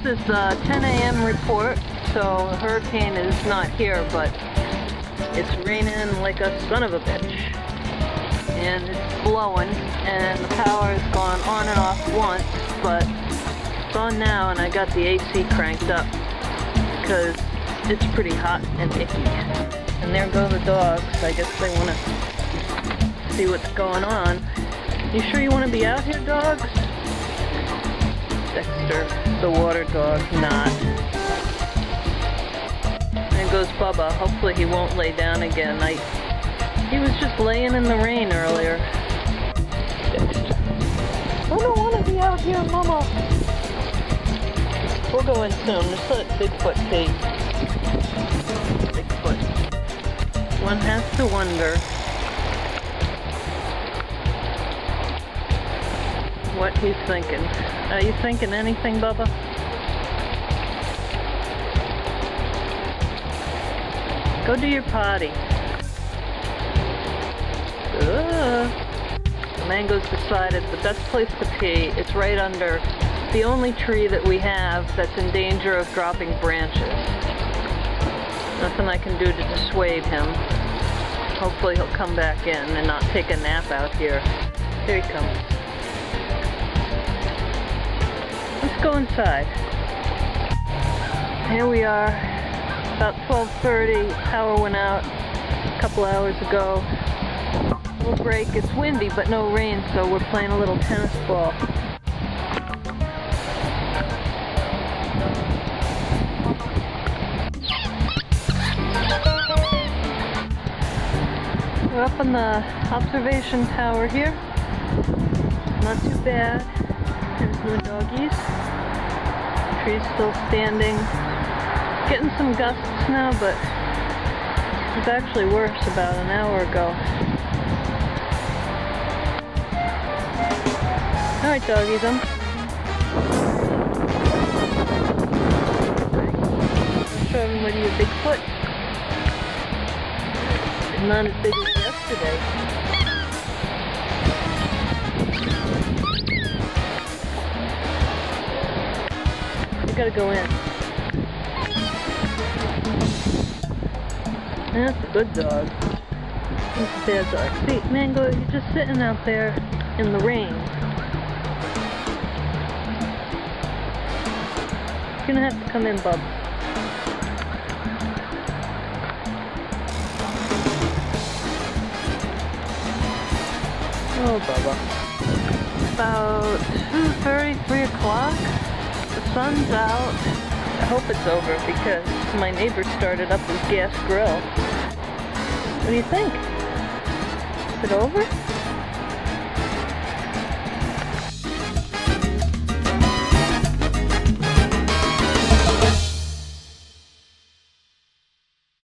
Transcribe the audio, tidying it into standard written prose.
is the 10 a.m. report, so the hurricane is not here, but it's raining like a son of a bitch. And it's blowing, and the power has gone on and off once, but it's on now, and I got the AC cranked up because it's pretty hot and icky. And there go the dogs. I guess they want to see what's going on. You sure you want to be out here, dogs? Dexter, the water dog, not. There goes Bubba. Hopefully he won't lay down again. He was just laying in the rain earlier. Dexter. I don't want to be out here, Mama. We'll go in soon. Just let Bigfoot be. Bigfoot. One has to wonder what he's thinking. Are you thinking anything, Bubba? Go do your potty. The Mango's decided the best place to pee is right under the only tree that we have that's in danger of dropping branches. Nothing I can do to dissuade him. Hopefully he'll come back in and not take a nap out here. Here he comes. Let's go inside. Here we are, about 12:30. Power went out a couple hours ago. Little break. It's windy but no rain, so we're playing a little tennis ball. We're up on the observation tower here. Not too bad. There's the doggies. Tree's still standing. Getting some gusts now, but it was actually worse about an hour ago. Alright, doggies, show everybody your Bigfoot. It's not as big as yesterday. We gotta go in. That's a good dog. That's a bad dog. See, Mango, you're just sitting out there in the rain. You're gonna have to come in, bub. Oh, Bubba. About 2:30, 3 o'clock. The sun's out. I hope it's over because my neighbor started up his gas grill. What do you think? Is it over?